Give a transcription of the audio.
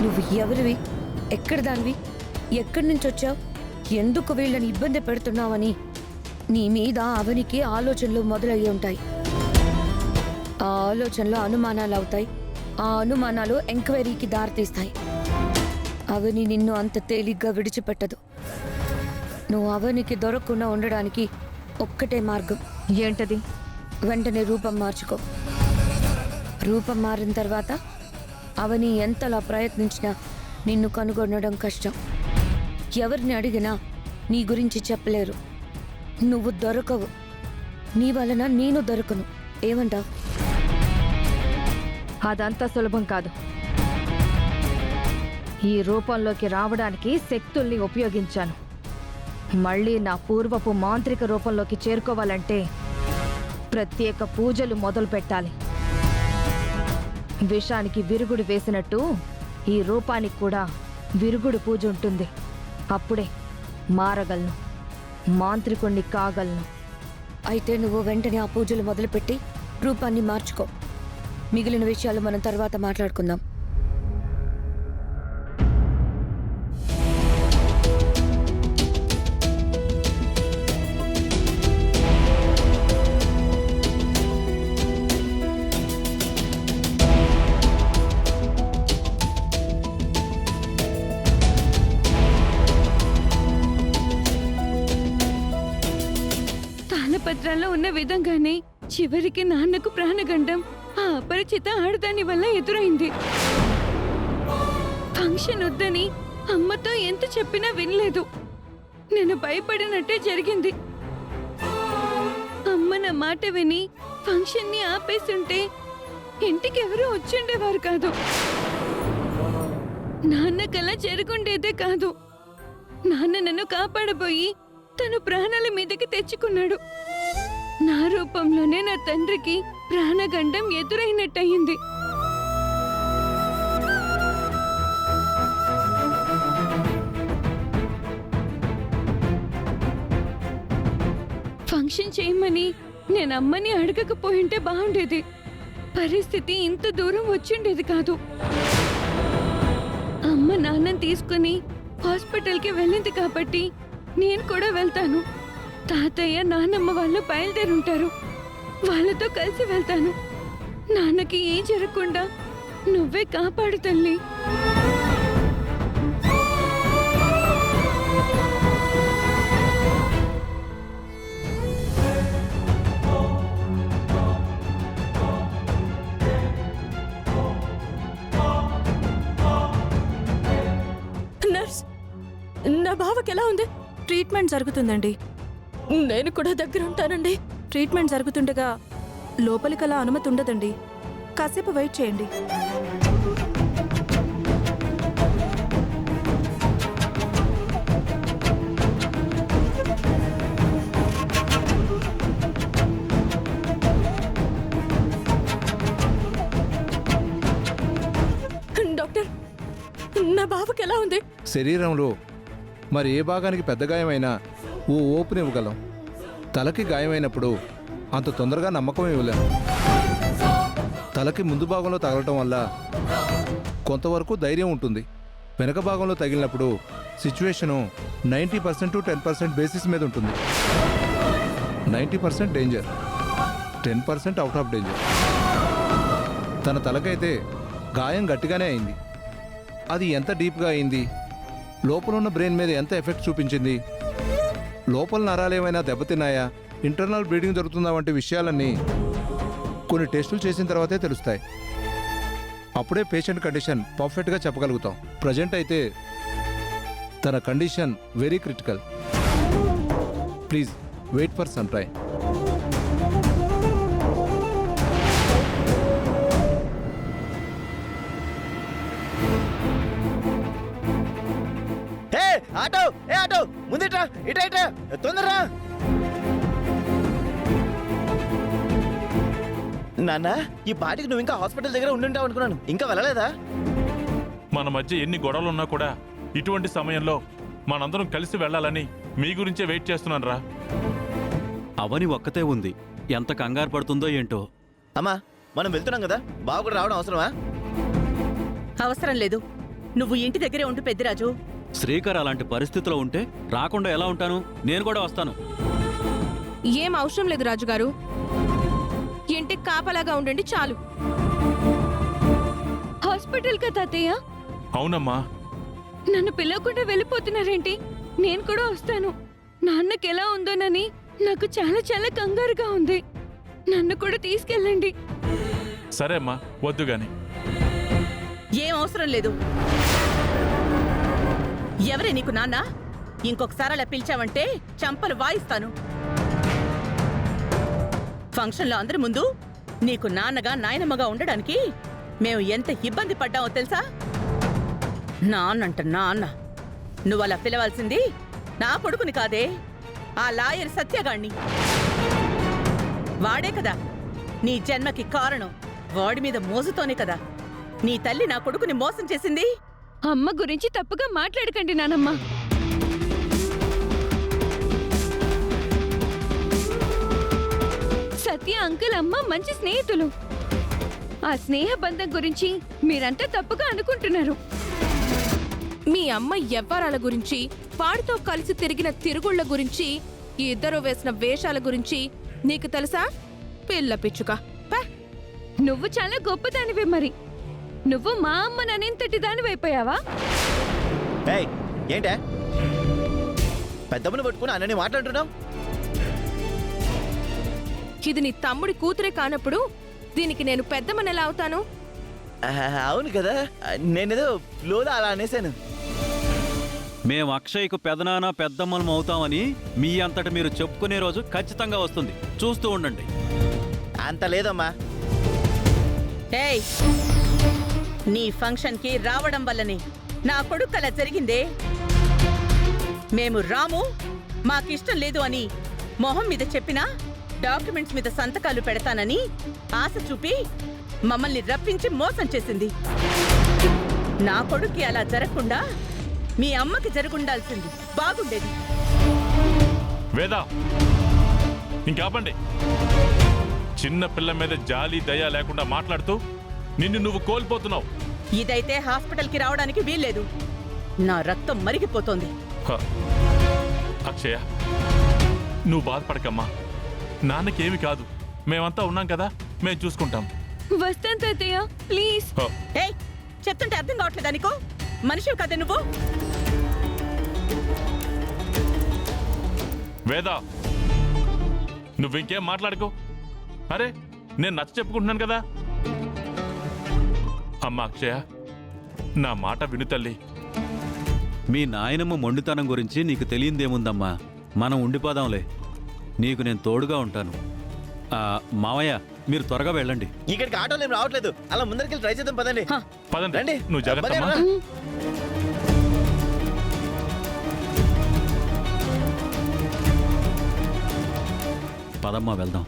నువ్వు ఎవరివి, ఎక్కడి దానివి, ఎక్కడి నుంచి వచ్చావు, ఎందుకు వీళ్ళని ఇబ్బంది పెడుతున్నావని నీ మీద అవనికి ఆలోచనలు మొదలయ్యి ఉంటాయి. ఆ ఆలోచనలు అనుమానాలు అవుతాయి. ఆ అనుమానాలు ఎంక్వైరీకి దారితీస్తాయి. అవని నిన్ను అంత తేలిగ్గా విడిచిపెట్టదు. నువ్వు అవనికి దొరకకుండా ఉండడానికి ఒక్కటే మార్గం. ఏంటది? వెంటనే రూపం మార్చుకో. రూపం మారిన తర్వాత అవని ఎంతలా ప్రయత్నించినా నిన్ను కనుగొనడం కష్టం. ఎవరిని అడిగినా నీ గురించి చెప్పలేరు. నువ్వు దొరకవు. నీ వలన నేను దొరకను. ఏమంటావు? అదంతా సులభం కాదు. ఈ రూపంలోకి రావడానికి శక్తుల్ని ఉపయోగించాను. మళ్ళీ నా పూర్వపు మాంత్రిక రూపంలోకి చేరుకోవాలంటే ప్రత్యేక పూజలు మొదలు పెట్టాలి. విషానికి విరుగుడు వేసినట్టు ఈ రూపానికి కూడా విరుగుడు పూజ ఉంటుంది. అప్పుడే మారగలను, మాంత్రికుణ్ణి కాగలను. అయితే నువ్వు వెంటనే ఆ పూజలు మొదలుపెట్టి రూపాన్ని మార్చుకో. మిగిలిన విషయాలు మనం తర్వాత మాట్లాడుకుందాం. తాళపత్రాల్లో ఉన్న విధంగానే చివరికి నాన్నకు ప్రాణగండం ఆ అపరిచిత ఆడదాని వల్ల ఎదురైంది. ఫంక్షన్ వద్దని అమ్మతో ఎంత చెప్పినా వినలేదు. నేను భయపడినట్టే జరిగింది. అమ్మ నా మాట విని ఫంక్షన్ ని ఆపేస్తుంటే ఇంటికి ఎవరూ వచ్చిండేవారు కాదు. నాన్నకలా జరుగుండేదే కాదు. నాన్న నన్ను కాపాడబోయి తను ప్రాణాల మీదకి తెచ్చుకున్నాడు. నా రూపంలోనే నా తండ్రికి ప్రాణగండం ఎదురైనట్టయింది. ఫంక్షన్ చేయమని నేను అమ్మని అడగకపోయింటే బాగుండేది. పరిస్థితి ఇంత దూరం వచ్చిండేది కాదు. అమ్మ నాన్నని తీసుకుని హాస్పిటల్కి వెళ్ళింది కాబట్టి నేను కూడా వెళ్తాను. తాతయ్య నాన్నమ్మ వాళ్ళు బయలుదేరుంటారు. వాళ్ళతో కలిసి వెళ్తాను. నాన్నకి ఏం జరగకుండా నువ్వే కాపాడు తల్లి. నర్స్, నా బావకి ఎలా ఉంది? ట్రీట్మెంట్ జరుగుతుందండి. నేను కూడా దగ్గర ఉంటానండి. ట్రీట్మెంట్ జరుగుతుండగా లోపలికి అలా అనుమతి ఉండదండి. కాసేపు వెయిట్ చేయండి. డాక్టర్, నా బావకి ఎలా ఉంది? శరీరంలో మరి ఏ భాగానికి పెద్ద గాయమైనా ఓ ఓపెన్ ఇవ్వగలం. తలకి గాయమైనప్పుడు అంత తొందరగా నమ్మకం ఇవ్వలేము. తలకి ముందు భాగంలో తగలటం వల్ల కొంతవరకు ధైర్యం ఉంటుంది. వెనక భాగంలో తగిలినప్పుడు సిచ్యువేషను 90% to 10% బేసిస్ మీద ఉంటుంది. 90% డేంజర్, 10% అవుట్ ఆఫ్ డేంజర్. తన తలకైతే గాయం గట్టిగానే అయింది. అది ఎంత డీప్గా అయింది, లోపల ఉన్న బ్రెయిన్ మీద ఎంత ఎఫెక్ట్ చూపించింది, లోపల నరాలు ఏమైనా దెబ్బతిన్నాయా, ఇంటర్నల్ బ్లీడింగ్ జరుగుతుందా వంటి విషయాలన్నీ కొన్ని టెస్టులు చేసిన తర్వాతే తెలుస్తాయి. అప్పుడే పేషెంట్ కండిషన్ పర్ఫెక్ట్గా చెప్పగలుగుతాం. ప్రజెంట్ అయితే తన condition very critical. Please wait for some time. Auto auto ముందుట్రా, ఇటా తొందరరా. నాన్న, ఈ పాటికి నువ్వు ఇంకా హాస్పిటల్ దగ్గర ఉండుంటావు అనుకున్నాను. ఇంకా వెళ్ళలేదా? మన మధ్య ఎన్ని గొడవలున్నా కూడా ఇటువంటి సమయంలో మనందరం కలిసి వెళ్ళాలని మీ గురించే వెయిట్ చేస్తున్నాను రా. అవని ఒక్కతే ఉంది, ఎంత కంగారు పడుతుందో ఏంటో. అమ్మా, మనం వెళ్తున్నాం కదా, బావ కూడా రావడం అవసరమా? అవసరం లేదు. నువ్వు ఇంటి దగ్గరే ఉండు పెద్దిరాజు. శ్రీకర్ అలాంటి పరిస్థితిలో ఉంటే రాకుండా ఎలా ఉంటాను? నేను కూడా వస్తాను. ఏం అవసరం లేదు రాజుగారు, ఇంటికి కాపలాగా ఉండండి చాలు. హాస్పిటల్ కా తాతయ్య? అవునమ్మా. నన్ను పిలవకుండా వెళ్ళిపోతున్నారేంటి? నేను కూడా వస్తాను. నాన్నకి ఎలా ఉందోనని నాకు చాలా చాలా కంగారుగా ఉంది. నన్ను కూడా తీసుకెళ్ళండి. సరే అమ్మా, వద్దు గాని. ఏం అవసరం లేదు. ఎవరే నీకు నాన్న? ఇంకొకసారి అలా పిలిచావంటే చంపలు వాయిస్తాను. ఫంక్షన్లో అందరి ముందు నీకు నాన్నగా నాయనమ్మగా ఉండడానికి మేము ఎంత ఇబ్బంది పడ్డామో తెలుసా? నాన్నంట నాన్న. నువ్వలా పిలవాల్సింది నా కొడుకుని కాదే, ఆ లాయర్ సత్యగాణ్ణి. వాడే కదా నీ జన్మకి కారణం. వాడి మీద మోజుతోనే కదా నీ తల్లి నా కొడుకుని మోసం చేసింది. అమ్మ గురించి తప్పుగా మాట్లాడకండి నానమ్మ. సత్య అంకుల్ అమ్మ మంచి స్నేహితులు. ఆ స్నేహ బంధం గురించి మీరంతా తప్పుగా అనుకుంటున్నారు. మీ అమ్మ ఎవ్వరాల గురించి, వాడితో కలిసి తిరిగిన తిరుగుళ్ళ గురించి, ఈ ఇద్దరు వేసిన వేషాల గురించి నీకు తెలుసా? పిల్ల పిచ్చుక. పా. నువ్వు చాలా గొప్పదానివే మరి. నువ్వు మా అమ్మ ననేంతటి దానివైపోయావా? ఏయ్, ఏంటే పెద్దమ్మని పట్టుకుని అన్నని మాట్లాడుతున్నావు? ఇది నీ తమ్ముడి కూతురే కానప్పుడు దీనికి నేను పెద్దమ్మని ఎలా అవుతాను? అవును కదా, నేనేదో ఫ్లోలో అలా అనేసాను. మేం అక్షయ్కు పెదనాన్న పెద్దమ్మలం అవుతామని మీ అంతట మీరు చెప్పుకునే రోజు ఖచ్చితంగా వస్తుంది. చూస్తూ ఉండండి. అంత లేదమ్మా. ఏయ్, నీ ఫంక్షన్కి రావడం వల్లనే నా కొడుకు అలా జరిగిందే. మేము రాము, మాకిష్టం లేదు అని మొహం మీద చెప్పినా డాక్యుమెంట్స్ మీద సంతకాలు పెడతానని ఆశ చూపి మమ్మల్ని రప్పించి మోసం చేసింది. నా కొడుక్కి అలా జరగకుండా మీ అమ్మకి జరుగుండాల్సింది. బాగుండేది. వేదా, ఇంకాపండి. చిన్న పిల్ల మీద జాలి దయ లేకుండా మాట్లాడుతూ నిన్ను నువ్వు కోల్పోతున్నావు. ఇదైతే హాస్పిటల్కి రావడానికి వీల్లేదు. నా రక్తం మరిగిపోతోంది. హ. అక్షయ, నువ్వు బాధపడకమ్మా. నాన్నకేమి కాదు. మేమంతా ఉన్నాం కదా, మేం చూసుకుంటాం. వస్తాను తాతయ్య, ప్లీజ్. హ. ఏయ్, చెప్తుంటే అర్థం కావట్లేదా నీకు? మనిషివి కదా నువ్వు? వేదా, నువ్వింకేం మాట్లాడుకో. అరే, నేను నచ్చ చెప్పుకుంటున్నాను కదా. అమ్మా అక్షయ, నా మాట విను తల్లి. మీ నాయనమ్మ మొండితనం గురించి నీకు తెలియందేముందమ్మా. మనం ఉండిపోదాంలే. నీకు నేను తోడుగా ఉంటాను. మావయ్య, మీరు త్వరగా వెళ్ళండి. ఇక్కడికి ఆటోలు ఏం రావట్లేదు. అలా ముందరికి ట్రై చేద్దాం, పదండి. పదండి, రండి. నువ్వు జాగ్రత్త అమ్మా. రా. పదమ్మా, వెళ్దాం.